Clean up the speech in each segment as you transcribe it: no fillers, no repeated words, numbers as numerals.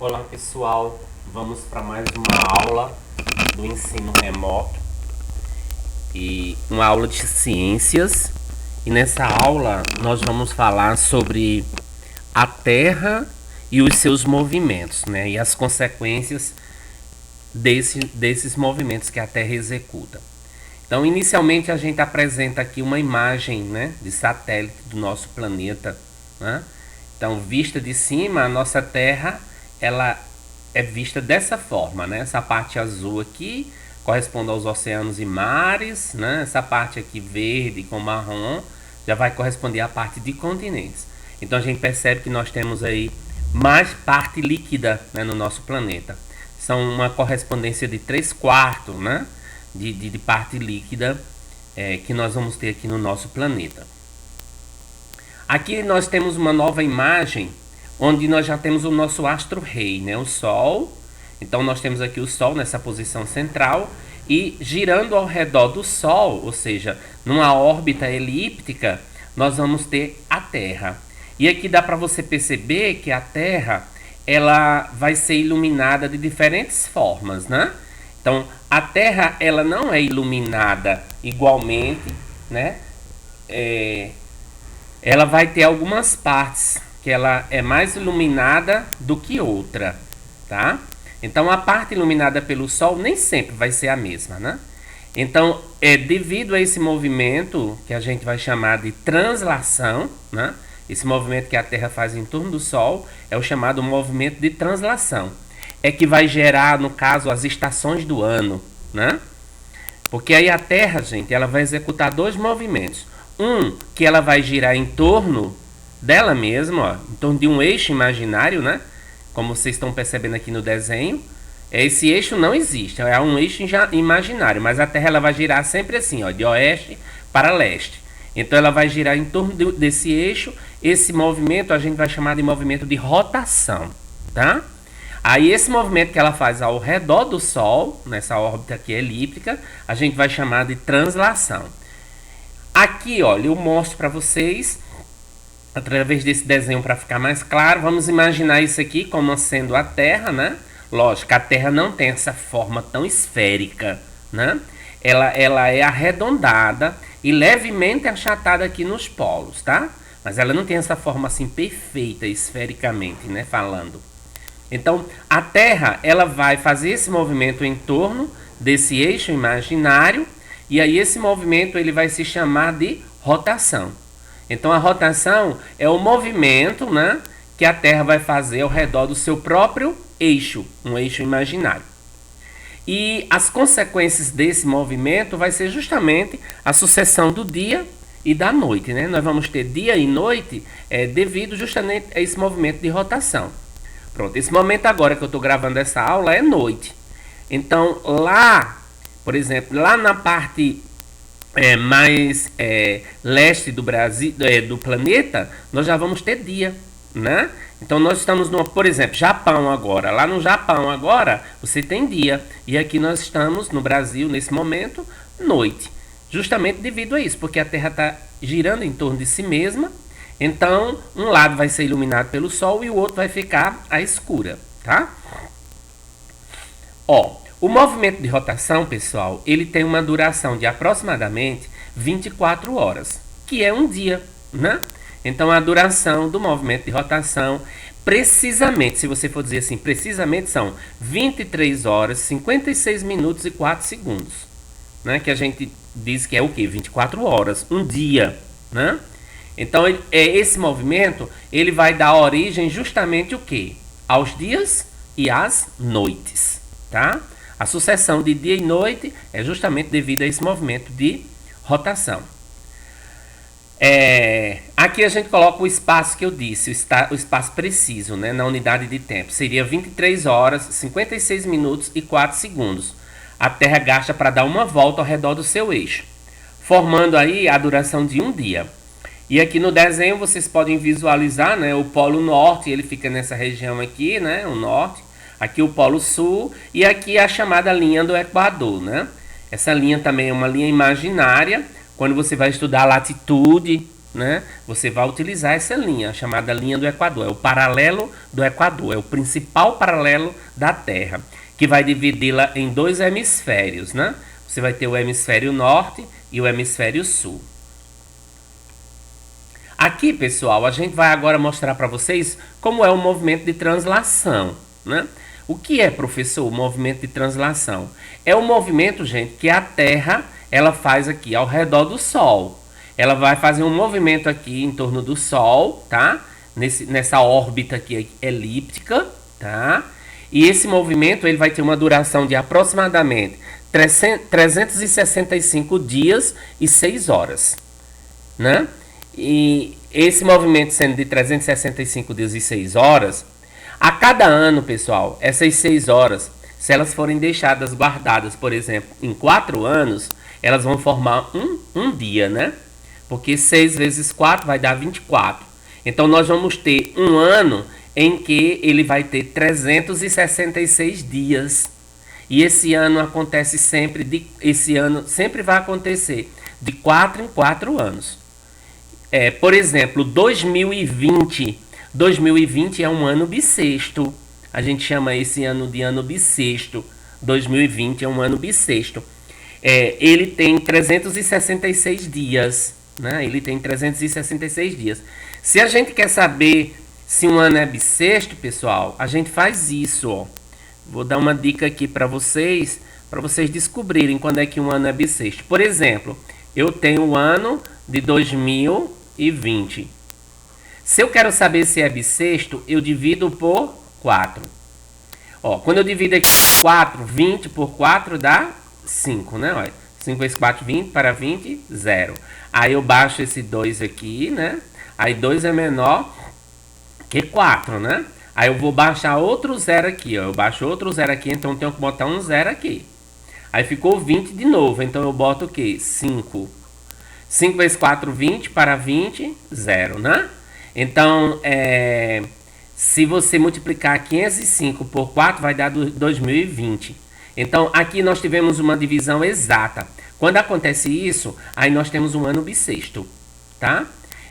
Olá pessoal, vamos para mais uma aula do ensino remoto e uma aula de ciências. E nessa aula nós vamos falar sobre a Terra e os seus movimentos, né? E as consequências desses movimentos que a Terra executa. Então, inicialmente a gente apresenta aqui uma imagem, né, de satélite do nosso planeta, né? Então, vista de cima, a nossa Terra ela é vista dessa forma, né? Essa parte azul aqui corresponde aos oceanos e mares, né? Essa parte aqui verde com marrom já vai corresponder à parte de continentes. Então a gente percebe que nós temos aí mais parte líquida, né, no nosso planeta. São uma correspondência de 3/4, né, de parte líquida que nós vamos ter aqui no nosso planeta. Aqui nós temos uma nova imagem onde nós já temos o nosso astro-rei, né, o Sol. Então nós temos aqui o Sol nessa posição central e girando ao redor do Sol, ou seja, numa órbita elíptica, nós vamos ter a Terra. E aqui dá para você perceber que a Terra ela vai ser iluminada de diferentes formas, né? Então a Terra ela não é iluminada igualmente, né? Ela vai ter algumas partes que ela é mais iluminada do que outra, tá? Então a parte iluminada pelo Sol nem sempre vai ser a mesma, né? Então, devido a esse movimento que a gente vai chamar de translação, né? Esse movimento que a Terra faz em torno do Sol é o chamado movimento de translação. É que vai gerar, no caso, as estações do ano, né? Porque aí a Terra, gente, ela vai executar dois movimentos. Um, que ela vai girar em torno dela mesma, ó, em torno de um eixo imaginário, né? Como vocês estão percebendo aqui no desenho. Esse eixo não existe, é um eixo imaginário, mas a Terra ela vai girar sempre assim, ó, de oeste para leste. Então ela vai girar em torno desse eixo. Esse movimento a gente vai chamar de movimento de rotação, tá? Aí esse movimento que ela faz ao redor do Sol, nessa órbita aqui elíptica, a gente vai chamar de translação. Aqui, olha, eu mostro para vocês através desse desenho para ficar mais claro. Vamos imaginar isso aqui como sendo a Terra, né? Lógico, a Terra não tem essa forma tão esférica, né? Ela é arredondada e levemente achatada aqui nos polos, tá? Mas ela não tem essa forma assim perfeita esfericamente, né? Falando. Então, a Terra ela vai fazer esse movimento em torno desse eixo imaginário e aí esse movimento ele vai se chamar de rotação. Então, a rotação é o movimento, né, que a Terra vai fazer ao redor do seu próprio eixo, um eixo imaginário. E as consequências desse movimento vai ser justamente a sucessão do dia e da noite, né? Nós vamos ter dia e noite devido justamente a esse movimento de rotação. Pronto, esse momento agora que eu estou gravando essa aula é noite. Então, lá, por exemplo, lá na parte mais leste do Brasil, do planeta, nós já vamos ter dia, né? Então nós estamos no, por exemplo, Japão agora. Lá no Japão agora você tem dia e aqui nós estamos no Brasil nesse momento noite, justamente devido a isso, porque a Terra está girando em torno de si mesma. Então um lado vai ser iluminado pelo Sol e o outro vai ficar à escura, tá? Ó, o movimento de rotação, pessoal, ele tem uma duração de aproximadamente 24 horas, que é um dia, né? Então, a duração do movimento de rotação, precisamente, se você for dizer assim, precisamente são 23 horas, 56 minutos e 4 segundos, né? Que a gente diz que é o quê? 24 horas, um dia, né? Então, esse movimento, ele vai dar origem justamente o quê? Aos dias e às noites, tá? A sucessão de dia e noite é justamente devido a esse movimento de rotação. Aqui a gente coloca o espaço que eu disse, o espaço preciso, né, na unidade de tempo. Seria 23 horas, 56 minutos e 4 segundos. A Terra gasta para dar uma volta ao redor do seu eixo, formando aí a duração de um dia. E aqui no desenho vocês podem visualizar, né, o Polo Norte, ele fica nessa região aqui, né, o Norte. Aqui o Polo Sul e aqui a chamada linha do Equador, né? Essa linha também é uma linha imaginária. Quando você vai estudar latitude, né, você vai utilizar essa linha, chamada linha do Equador. É o paralelo do Equador, é o principal paralelo da Terra, que vai dividi-la em dois hemisférios, né? Você vai ter o hemisfério norte e o hemisfério sul. Aqui, pessoal, a gente vai agora mostrar para vocês como é o movimento de translação, né? O que é, professor, o movimento de translação? É o movimento, gente, que a Terra ela faz aqui ao redor do Sol. Ela vai fazer um movimento aqui em torno do Sol, tá? Nessa órbita aqui elíptica, tá? E esse movimento ele vai ter uma duração de aproximadamente 365 dias e 6 horas, né? E esse movimento sendo de 365 dias e 6 horas, a cada ano, pessoal, essas 6 horas, se elas forem deixadas guardadas, por exemplo, em 4 anos, elas vão formar um dia, né? Porque 6 vezes 4 vai dar 24. Então, nós vamos ter um ano em que ele vai ter 366 dias. E esse ano acontece sempre, esse ano sempre vai acontecer de 4 em 4 anos. Por exemplo, 2020 é um ano bissexto. A gente chama esse ano de ano bissexto. 2020 é um ano bissexto. Ele tem 366 dias. Né? Ele tem 366 dias. Se a gente quer saber se um ano é bissexto, pessoal, a gente faz isso. Ó. Vou dar uma dica aqui para vocês descobrirem quando é que um ano é bissexto. Por exemplo, eu tenho o ano de 2020. Se eu quero saber se é bissexto, eu divido por 4. Ó, quando eu divido aqui 4, 20 por 4 dá 5, né? Olha, 5 vezes 4, 20, para 20, 0. Aí eu baixo esse 2 aqui, né? Aí 2 é menor que 4, né? Aí eu vou baixar outro 0 aqui, ó. Eu baixo outro 0 aqui, então eu tenho que botar um 0 aqui. Aí ficou 20 de novo, então eu boto o quê? 5. 5 vezes 4, 20, para 20, 0, né? Então, se você multiplicar 505 por 4, vai dar 2020. Então, aqui nós tivemos uma divisão exata. Quando acontece isso, aí nós temos um ano bissexto, tá?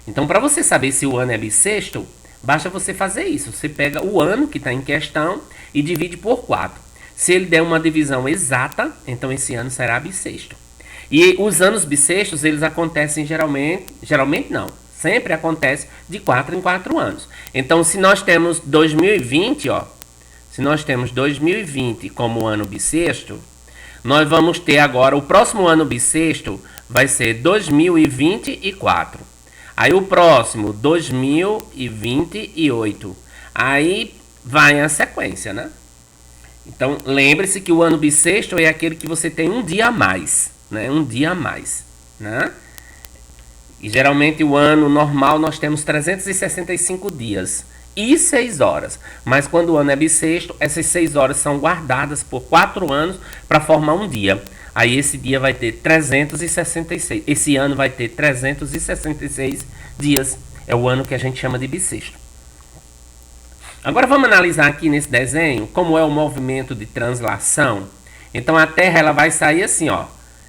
Então, para você saber se o ano é bissexto, basta você fazer isso. Você pega o ano que está em questão e divide por 4. Se ele der uma divisão exata, então esse ano será bissexto. E os anos bissextos, eles acontecem geralmente não, sempre acontece de 4 em 4 anos. Então, se nós temos 2020, ó, se nós temos 2020 como ano bissexto, nós vamos ter agora, o próximo ano bissexto vai ser 2024. Aí o próximo, 2028. Aí vai a sequência, né? Então, lembre-se que o ano bissexto é aquele que você tem um dia a mais, né? Um dia a mais, né? E geralmente o ano normal nós temos 365 dias e 6 horas. Mas quando o ano é bissexto, essas 6 horas são guardadas por 4 anos para formar um dia. Aí esse dia vai ter 366. Esse ano vai ter 366 dias. É o ano que a gente chama de bissexto. Agora vamos analisar aqui nesse desenho como é o movimento de translação. Então a Terra ela vai sair assim, ó.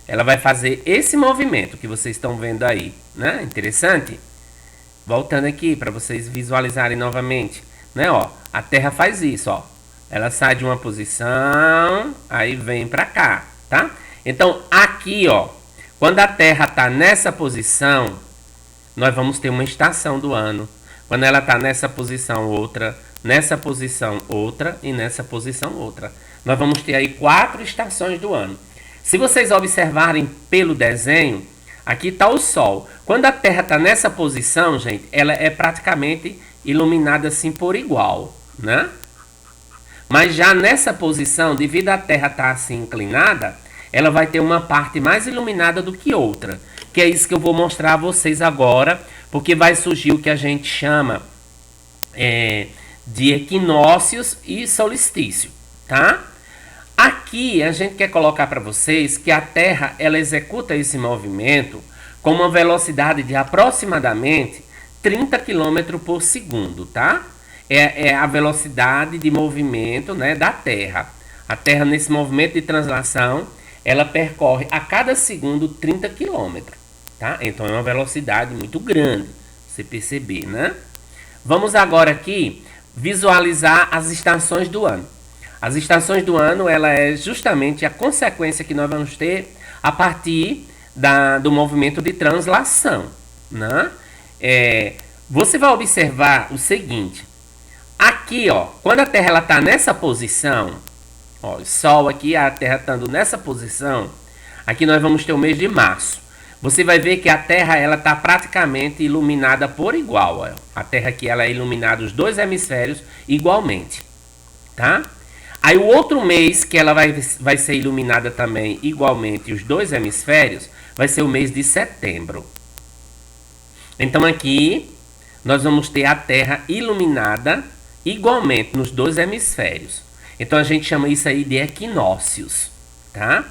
Ela vai fazer esse movimento que vocês estão vendo aí, né? Interessante? Voltando aqui para vocês visualizarem novamente, né? Ó, a Terra faz isso, ó. Ela sai de uma posição, aí vem para cá, tá? Então aqui, ó, quando a Terra está nessa posição, nós vamos ter uma estação do ano. Quando ela está nessa posição, outra, nessa posição, outra e nessa posição, outra. Nós vamos ter aí 4 estações do ano. Se vocês observarem pelo desenho, aqui está o Sol. Quando a Terra está nessa posição, gente, ela é praticamente iluminada assim por igual, né? Mas já nessa posição, devido a Terra estar assim inclinada, ela vai ter uma parte mais iluminada do que outra. Que é isso que eu vou mostrar a vocês agora, porque vai surgir o que a gente chama de equinócios e solstício, tá? Aqui a gente quer colocar para vocês que a Terra ela executa esse movimento com uma velocidade de aproximadamente 30 km por segundo, tá? É a velocidade de movimento, né, da Terra. A Terra nesse movimento de translação, ela percorre a cada segundo 30 km, tá? Então é uma velocidade muito grande, você perceber, né? Vamos agora aqui visualizar as estações do ano. As estações do ano, ela é justamente a consequência que nós vamos ter a partir do movimento de translação, né? Você vai observar o seguinte, aqui, ó, quando a Terra está nessa posição, ó, o Sol aqui, a Terra estando nessa posição, aqui nós vamos ter o mês de março. Você vai ver que a Terra ela está praticamente iluminada por igual. Ó. A Terra aqui ela é iluminada os dois hemisférios igualmente, tá? Aí o outro mês que ela vai ser iluminada também igualmente os dois hemisférios vai ser o mês de setembro. Então aqui nós vamos ter a Terra iluminada igualmente nos dois hemisférios. Então a gente chama isso aí de equinócios, tá?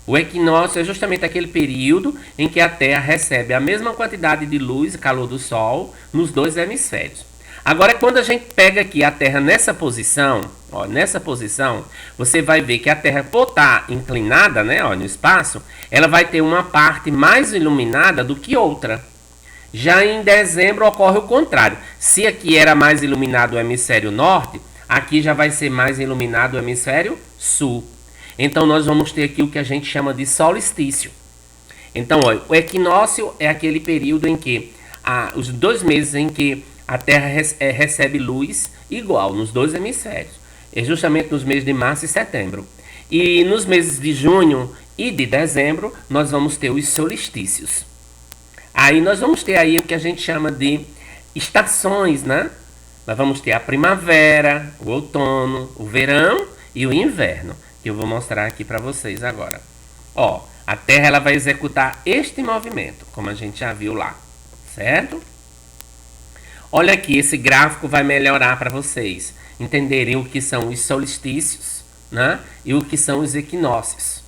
O equinócio é justamente aquele período em que a Terra recebe a mesma quantidade de luz e calor do Sol nos dois hemisférios. Agora, quando a gente pega aqui a Terra nessa posição, ó, nessa posição, você vai ver que a Terra, por estar inclinada, né, ó, no espaço, ela vai ter uma parte mais iluminada do que outra. Já em dezembro ocorre o contrário. Se aqui era mais iluminado o hemisfério norte, aqui já vai ser mais iluminado o hemisfério sul. Então nós vamos ter aqui o que a gente chama de solstício. Então, olha, o equinócio é aquele período em que os 2 meses em que a Terra recebe luz igual nos dois hemisférios. É justamente nos meses de março e setembro. E nos meses de junho e de dezembro nós vamos ter os solstícios. Aí nós vamos ter aí o que a gente chama de estações, né? Nós vamos ter a primavera, o outono, o verão e o inverno, que eu vou mostrar aqui para vocês agora. Ó, a Terra ela vai executar este movimento, como a gente já viu lá, certo? Olha aqui, esse gráfico vai melhorar para vocês entenderem o que são os solstícios, né? E o que são os equinócios.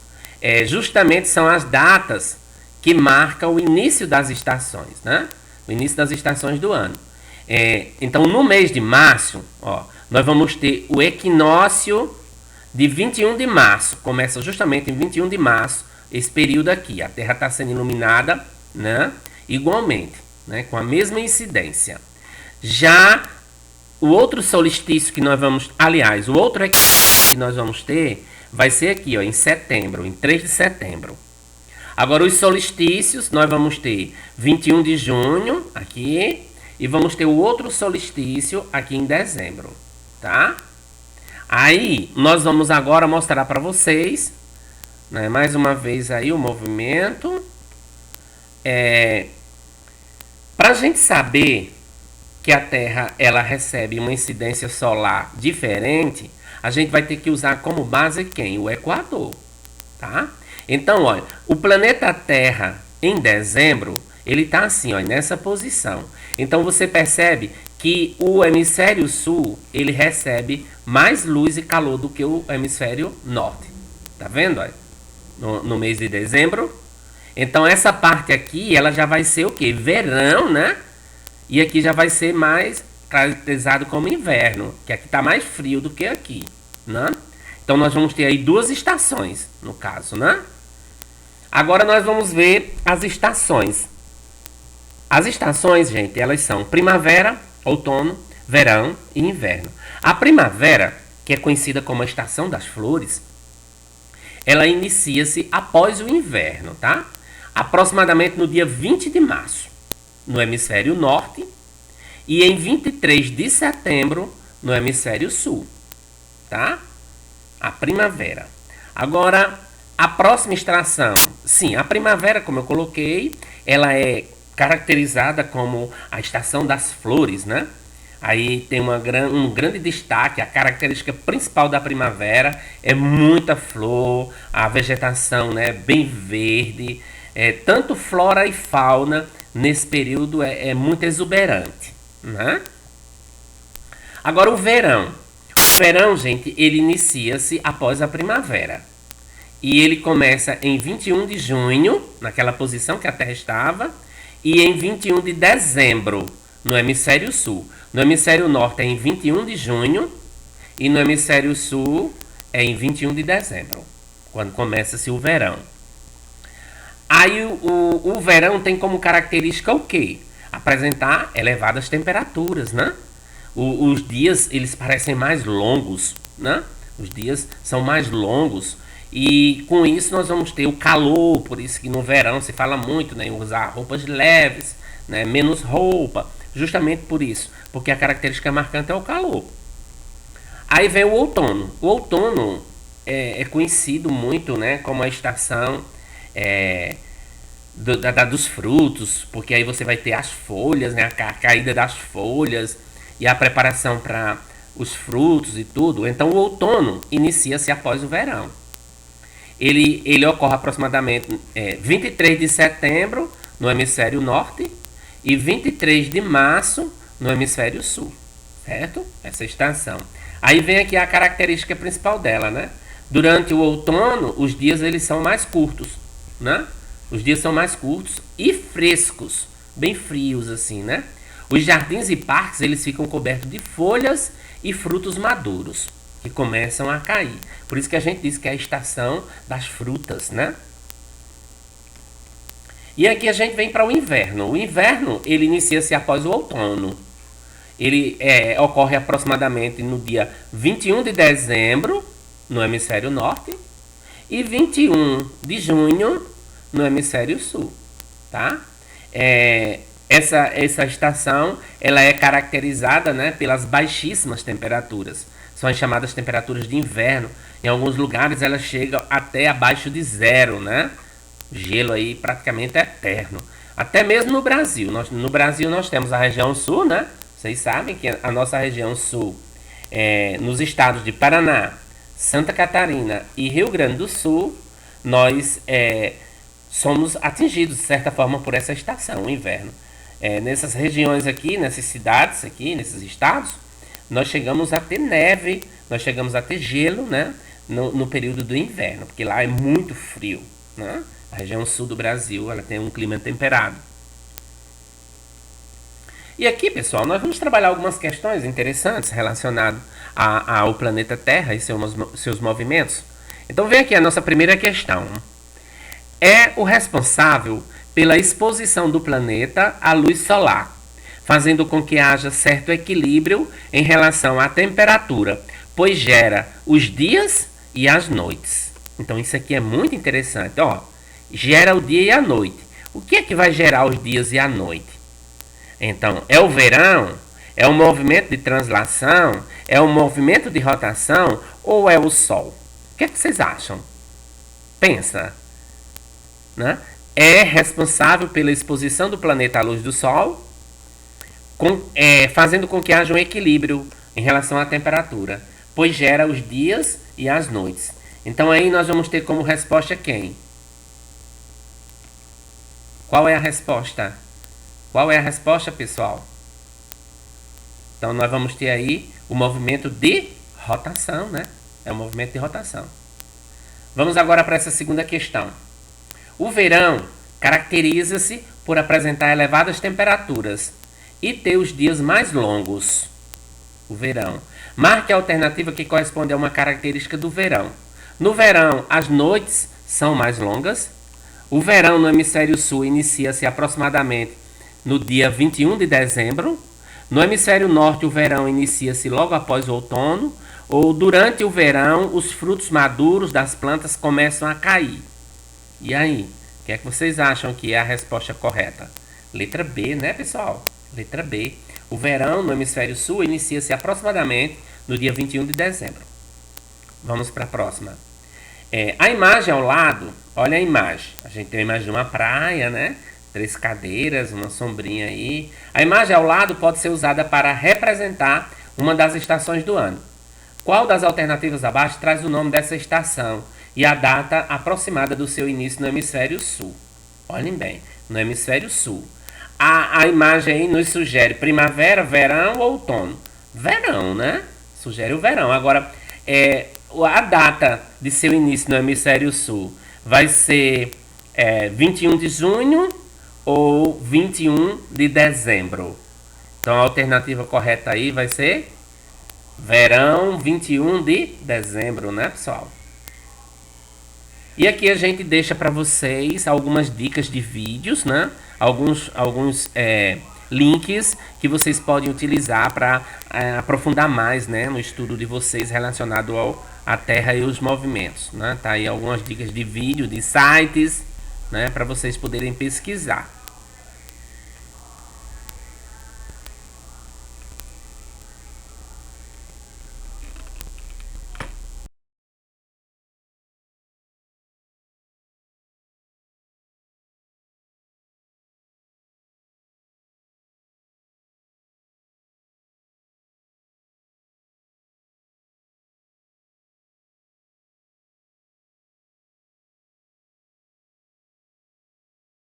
Justamente são as datas que marcam o início das estações, né? O início das estações do ano. Então, no mês de março, ó, nós vamos ter o equinócio de 21 de março. Começa justamente em 21 de março, esse período aqui. A Terra está sendo iluminada, né, igualmente, né, com a mesma incidência. Já o outro solstício que nós vamos... Aliás, o outro equinócio que nós vamos ter vai ser aqui, ó, em setembro, em 3 de setembro. Agora, os solstícios, nós vamos ter 21 de junho, aqui, e vamos ter o outro solstício aqui em dezembro, tá? Aí, nós vamos agora mostrar para vocês, né, mais uma vez aí o movimento. Para a gente saber que a Terra ela recebe uma incidência solar diferente, a gente vai ter que usar como base quem? O Equador, tá? Então, olha, o planeta Terra em dezembro, ele está assim, olha, nessa posição. Então você percebe que o hemisfério sul, ele recebe mais luz e calor do que o hemisfério norte. Tá vendo, olha? No mês de dezembro. Então essa parte aqui, ela já vai ser o quê? Verão, né? E aqui já vai ser mais caracterizado como inverno, que aqui está mais frio do que aqui, né? Então nós vamos ter aí 2 estações, no caso, né? Agora nós vamos ver as estações. As estações, gente, elas são primavera, outono, verão e inverno. A primavera, que é conhecida como a estação das flores, ela inicia-se após o inverno, tá? Aproximadamente no dia 20 de março, no hemisfério norte, e em 23 de setembro, no hemisfério sul, tá? A primavera. Agora, a próxima estação, sim, a primavera, como eu coloquei, ela é caracterizada como a estação das flores, né? Aí tem um grande destaque, a característica principal da primavera é muita flor, a vegetação, né, bem verde, tanto flora e fauna nesse período é muito exuberante, né? Agora o verão. O verão, gente, ele inicia-se após a primavera. E ele começa em 21 de junho, naquela posição que a Terra estava, e em 21 de dezembro, no hemisfério sul. No hemisfério norte é em 21 de junho e no hemisfério sul é em 21 de dezembro, quando começa-se o verão. Aí o verão tem como característica o quê? Apresentar elevadas temperaturas, né? Os dias eles parecem mais longos, né? Os dias são mais longos e com isso nós vamos ter o calor, por isso que no verão se fala muito, né, em usar roupas leves, né, menos roupa, justamente por isso, porque a característica marcante é o calor. Aí vem o outono. O outono é conhecido muito, né, como a estação é, dos frutos, porque aí você vai ter as folhas, né, a caída das folhas e a preparação para os frutos e tudo. Então o outono inicia-se após o verão. Ele ocorre aproximadamente 23 de setembro no hemisfério norte e 23 de março no hemisfério sul, certo? Essa estação. Aí vem aqui a característica principal dela, né? Durante o outono, os dias eles são mais curtos, né? Os dias são mais curtos e frescos, bem frios assim, né? Os jardins e parques eles ficam cobertos de folhas e frutos maduros que começam a cair. Por isso que a gente diz que é a estação das frutas, né? E aqui a gente vem para o inverno. O inverno ele inicia-se após o outono. Ele ocorre aproximadamente no dia 21 de dezembro no hemisfério norte e 21 de junho no hemisfério sul, tá? Essa estação ela é caracterizada, né, pelas baixíssimas temperaturas. São as chamadas temperaturas de inverno. Em alguns lugares elas chegam até abaixo de zero, né? Gelo aí praticamente eterno. Até mesmo no Brasil. No Brasil nós temos a região sul, né? Vocês sabem que a nossa região sul, nos estados de Paraná, Santa Catarina e Rio Grande do Sul, nós somos atingidos de certa forma por essa estação, o inverno. Nessas regiões aqui, nessas cidades aqui, nesses estados, nós chegamos a ter neve, nós chegamos a ter gelo, né? No período do inverno, porque lá é muito frio, né? A região sul do Brasil, ela tem um clima temperado. E aqui, pessoal, nós vamos trabalhar algumas questões interessantes relacionadas ao planeta Terra e seus movimentos. Então, vem aqui a nossa primeira questão. É o responsável pela exposição do planeta à luz solar, fazendo com que haja certo equilíbrio em relação à temperatura, pois gera os dias e as noites. Então, isso aqui é muito interessante. Ó, gera o dia e a noite. O que é que vai gerar os dias e a noite? Então, é o verão? É o movimento de translação? É o movimento de rotação? Ou é o Sol? O que é que vocês acham? Pensa. Né? É responsável pela exposição do planeta à luz do Sol, fazendo com que haja um equilíbrio em relação à temperatura, pois gera os dias e as noites. Então aí nós vamos ter como resposta quem? Qual é a resposta? Qual é a resposta, pessoal? Então nós vamos ter aí o movimento de rotação, né? É o movimento de rotação. Vamos agora para essa segunda questão. O verão caracteriza-se por apresentar elevadas temperaturas e ter os dias mais longos. O verão. Marque a alternativa que corresponde a uma característica do verão. No verão, as noites são mais longas. O verão no hemisfério sul inicia-se aproximadamente no dia 21 de dezembro. No hemisfério norte, o verão inicia-se logo após o outono. Ou durante o verão, os frutos maduros das plantas começam a cair. E aí? O que é que vocês acham que é a resposta correta? Letra B, né, pessoal? Letra B. O verão no hemisfério sul inicia-se aproximadamente no dia 21 de dezembro. Vamos para a próxima. A imagem ao lado, olha a imagem. A gente tem a imagem de uma praia, né? 3 cadeiras, uma sombrinha aí. A imagem ao lado pode ser usada para representar uma das estações do ano. Qual das alternativas abaixo traz o nome dessa estação e a data aproximada do seu início no hemisfério sul? Olhem bem, no hemisfério sul. A imagem aí nos sugere primavera, verão ou outono? Verão, né? Sugere o verão. Agora, a data de seu início no hemisfério sul vai ser 21 de junho ou 21 de dezembro. Então, a alternativa correta aí vai ser verão 21 de dezembro, né, pessoal? E aqui a gente deixa para vocês algumas dicas de vídeos, né? Alguns links que vocês podem utilizar para aprofundar mais, né, no estudo de vocês relacionado à Terra e os movimentos, né? Tá aí algumas dicas de vídeo, de sites, né, para vocês poderem pesquisar.